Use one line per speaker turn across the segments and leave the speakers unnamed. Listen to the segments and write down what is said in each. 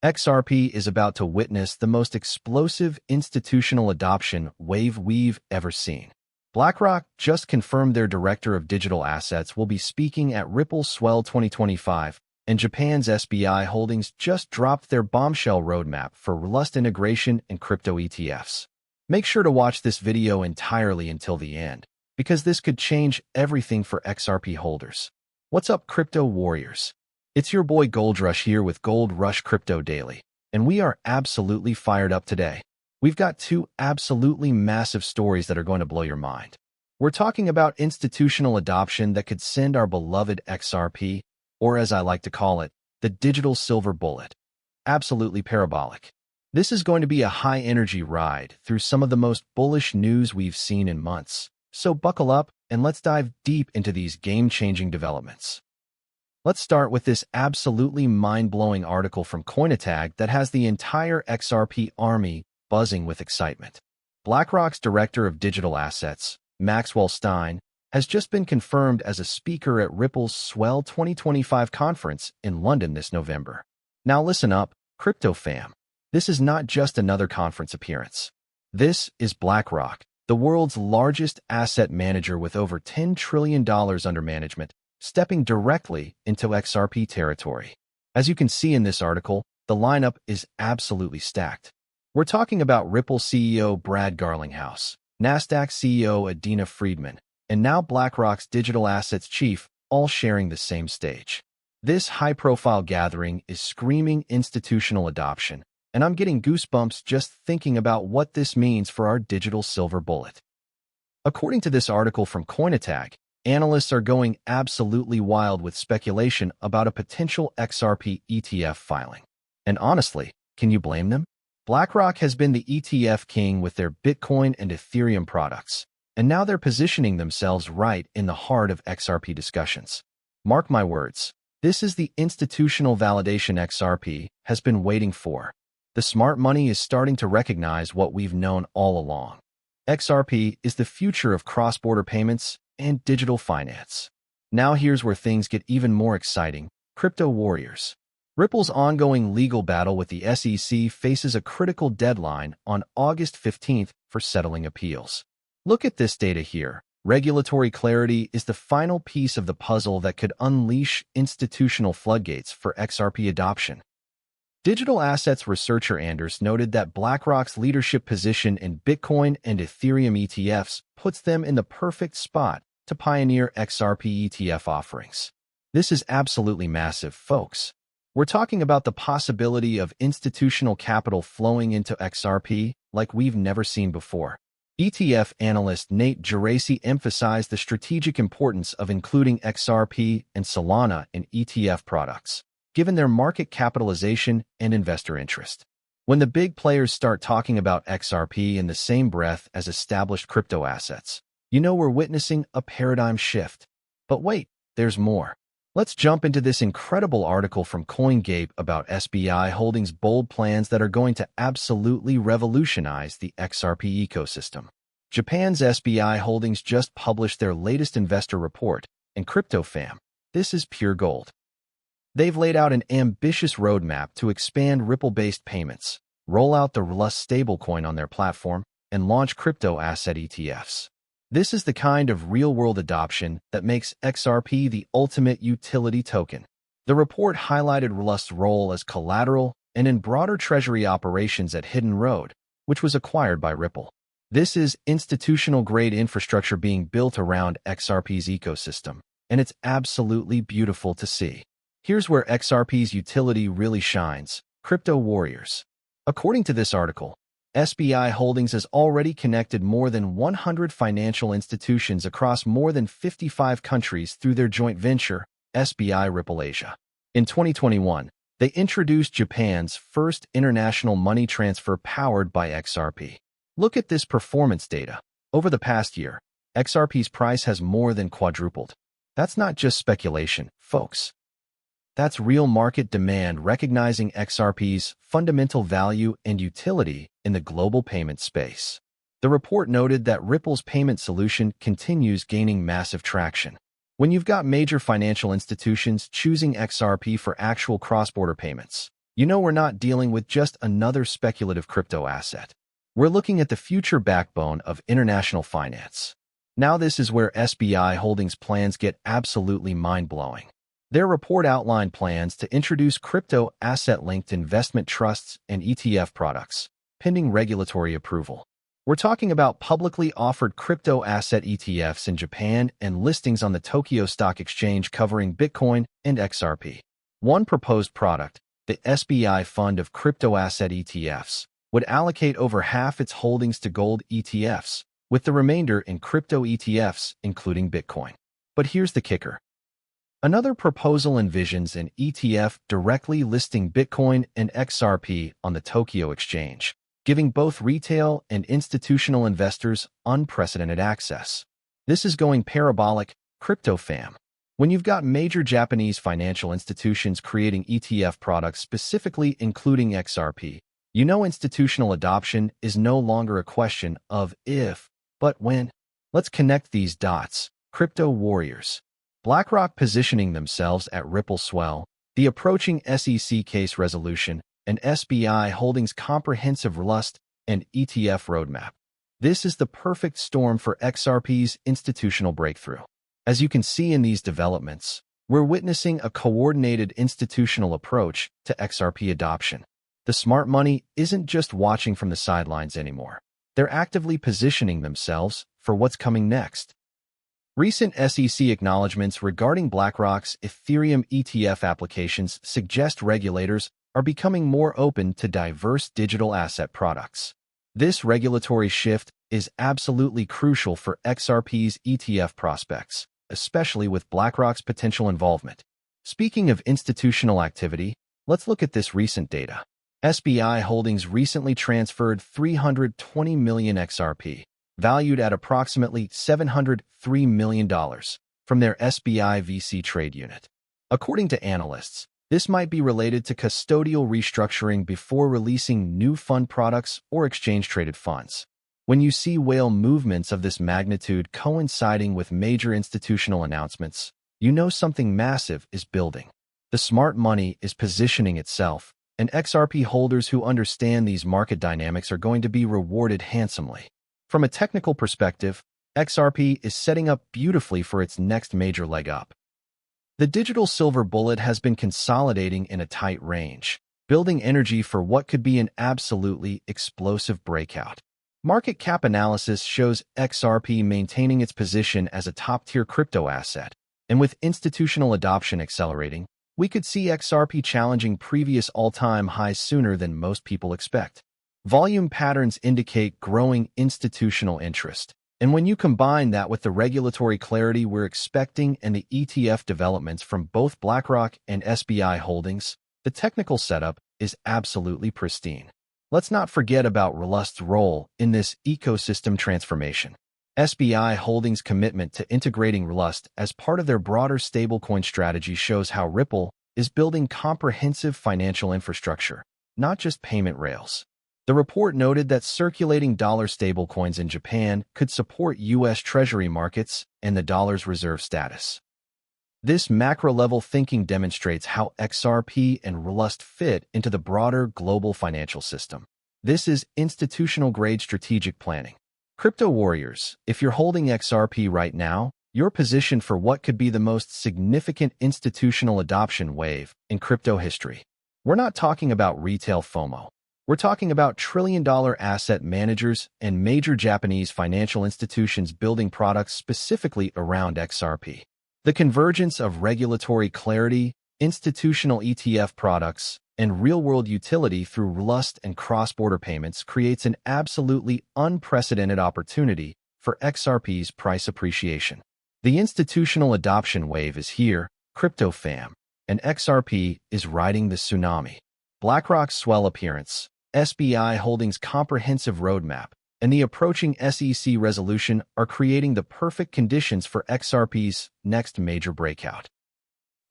XRP is about to witness the most explosive institutional adoption wave we've ever seen. BlackRock just confirmed their director of digital assets will be speaking at Ripple's Swell 2025, and Japan's SBI Holdings just dropped their bombshell roadmap for Rust integration and crypto ETFs. Make sure to watch this video entirely until the end, because this could change everything for XRP holders. What's up, crypto warriors? It's your boy Goldrush here with Gold Rush Crypto Daily, and we are absolutely fired up today. We've got two absolutely massive stories that are going to blow your mind. We're talking about institutional adoption that could send our beloved XRP, or as I like to call it, the digital silver bullet, absolutely parabolic. This is going to be a high-energy ride through some of the most bullish news we've seen in months. So buckle up and let's dive deep into these game-changing developments. Let's start with this absolutely mind-blowing article from Coinbase that has the entire XRP army buzzing with excitement. BlackRock's director of digital assets, Maxwell Stein, has just been confirmed as a speaker at Ripple's Swell 2025 conference in London this November. Now listen up, crypto fam. This is not just another conference appearance. This is BlackRock, the world's largest asset manager with over $10 trillion under management, stepping directly into XRP territory. As you can see in this article, the lineup is absolutely stacked. We're talking about Ripple CEO Brad Garlinghouse, Nasdaq CEO Adena Friedman, and now BlackRock's digital assets chief, all sharing the same stage. This high-profile gathering is screaming institutional adoption, and I'm getting goosebumps just thinking about what this means for our digital silver bullet. According to this article from Coinbase, analysts are going absolutely wild with speculation about a potential XRP ETF filing. And honestly, can you blame them? BlackRock has been the ETF king with their Bitcoin and Ethereum products, and now they're positioning themselves right in the heart of XRP discussions. Mark my words, this is the institutional validation XRP has been waiting for. The smart money is starting to recognize what we've known all along. XRP is the future of cross-border payments and digital finance. Now here's where things get even more exciting, crypto warriors. Ripple's ongoing legal battle with the SEC faces a critical deadline on August 15th for settling appeals. Look at this data here. Regulatory clarity is the final piece of the puzzle that could unleash institutional floodgates for XRP adoption. Digital assets researcher Anders noted that BlackRock's leadership position in Bitcoin and Ethereum ETFs puts them in the perfect spot to pioneer XRP ETF offerings. This is absolutely massive, folks. We're talking about the possibility of institutional capital flowing into XRP like we've never seen before. ETF analyst Nate Geraci emphasized the strategic importance of including XRP and Solana in ETF products, given their market capitalization and investor interest. When the big players start talking about XRP in the same breath as established crypto assets, you know we're witnessing a paradigm shift. But wait, there's more. Let's jump into this incredible article from CoinGape about SBI Holdings' bold plans that are going to absolutely revolutionize the XRP ecosystem. Japan's SBI Holdings just published their latest investor report, and crypto fam, this is pure gold. They've laid out an ambitious roadmap to expand Ripple-based payments, roll out the Rust stablecoin on their platform, and launch crypto asset ETFs. This is the kind of real-world adoption that makes XRP the ultimate utility token. The report highlighted Rust's role as collateral and in broader treasury operations at Hidden Road, which was acquired by Ripple. This is institutional-grade infrastructure being built around XRP's ecosystem, and it's absolutely beautiful to see. Here's where XRP's utility really shines, crypto warriors. According to this article, SBI Holdings has already connected more than 100 financial institutions across more than 55 countries through their joint venture, SBI Ripple Asia. In 2021, they introduced Japan's first international money transfer powered by XRP. Look at this performance data. Over the past year, XRP's price has more than quadrupled. That's not just speculation, folks. That's real market demand recognizing XRP's fundamental value and utility in the global payment space. The report noted that Ripple's payment solution continues gaining massive traction. When you've got major financial institutions choosing XRP for actual cross-border payments, you know we're not dealing with just another speculative crypto asset. We're looking at the future backbone of international finance. Now this is where SBI Holdings plans get absolutely mind-blowing. Their report outlined plans to introduce crypto asset-linked investment trusts and ETF products, pending regulatory approval. We're talking about publicly offered crypto asset ETFs in Japan and listings on the Tokyo Stock Exchange covering Bitcoin and XRP. One proposed product, the SBI Fund of Crypto Asset ETFs, would allocate over half its holdings to gold ETFs, with the remainder in crypto ETFs, including Bitcoin. But here's the kicker. Another proposal envisions an ETF directly listing Bitcoin and XRP on the Tokyo Exchange, giving both retail and institutional investors unprecedented access. This is going parabolic, crypto fam. When you've got major Japanese financial institutions creating ETF products specifically including XRP, you know institutional adoption is no longer a question of if, but when. Let's connect these dots. Crypto warriors. BlackRock positioning themselves at Ripple swell, the approaching SEC case resolution, and SBI Holdings' comprehensive Rust and ETF roadmap. This is the perfect storm for XRP's institutional breakthrough. As you can see in these developments, we're witnessing a coordinated institutional approach to XRP adoption. The smart money isn't just watching from the sidelines anymore. They're actively positioning themselves for what's coming next. Recent SEC acknowledgments regarding BlackRock's Ethereum ETF applications suggest regulators are becoming more open to diverse digital asset products. This regulatory shift is absolutely crucial for XRP's ETF prospects, especially with BlackRock's potential involvement. Speaking of institutional activity, let's look at this recent data. SBI Holdings recently transferred 320 million XRP, valued at approximately $703 million, from their SBI VC trade unit. According to analysts, this might be related to custodial restructuring before releasing new fund products or exchange-traded funds. When you see whale movements of this magnitude coinciding with major institutional announcements, you know something massive is building. The smart money is positioning itself, and XRP holders who understand these market dynamics are going to be rewarded handsomely. From a technical perspective, XRP is setting up beautifully for its next major leg up. The digital silver bullet has been consolidating in a tight range, building energy for what could be an absolutely explosive breakout. Market cap analysis shows XRP maintaining its position as a top-tier crypto asset, and with institutional adoption accelerating, we could see XRP challenging previous all-time highs sooner than most people expect. Volume patterns indicate growing institutional interest, and when you combine that with the regulatory clarity we're expecting and the ETF developments from both BlackRock and SBI Holdings, the technical setup is absolutely pristine. Let's not forget about Rust's role in this ecosystem transformation. SBI Holdings' commitment to integrating Rust as part of their broader stablecoin strategy shows how Ripple is building comprehensive financial infrastructure, not just payment rails. The report noted that circulating dollar stablecoins in Japan could support U.S. Treasury markets and the dollar's reserve status. This macro-level thinking demonstrates how XRP and Rust fit into the broader global financial system. This is institutional-grade strategic planning. Crypto warriors, if you're holding XRP right now, you're positioned for what could be the most significant institutional adoption wave in crypto history. We're not talking about retail FOMO. We're talking about trillion-dollar asset managers and major Japanese financial institutions building products specifically around XRP. The convergence of regulatory clarity, institutional ETF products, and real-world utility through Rust and cross-border payments creates an absolutely unprecedented opportunity for XRP's price appreciation. The institutional adoption wave is here, crypto fam, and XRP is riding the tsunami. BlackRock's swell appearance, SBI Holdings' comprehensive roadmap, and the approaching SEC resolution are creating the perfect conditions for XRP's next major breakout.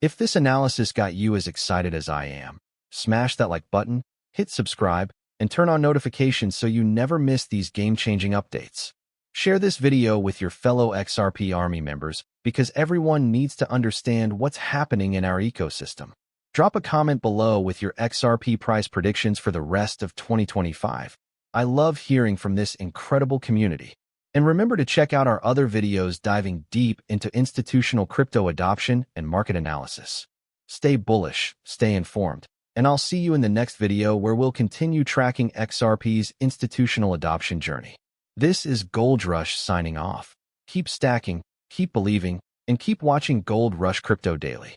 If this analysis got you as excited as I am, smash that like button, hit subscribe, and turn on notifications so you never miss these game-changing updates. Share this video with your fellow XRP Army members because everyone needs to understand what's happening in our ecosystem. Drop a comment below with your XRP price predictions for the rest of 2025. I love hearing from this incredible community. And remember to check out our other videos diving deep into institutional crypto adoption and market analysis. Stay bullish, stay informed, and I'll see you in the next video where we'll continue tracking XRP's institutional adoption journey. This is Goldrush signing off. Keep stacking, keep believing, and keep watching Gold Rush Crypto Daily.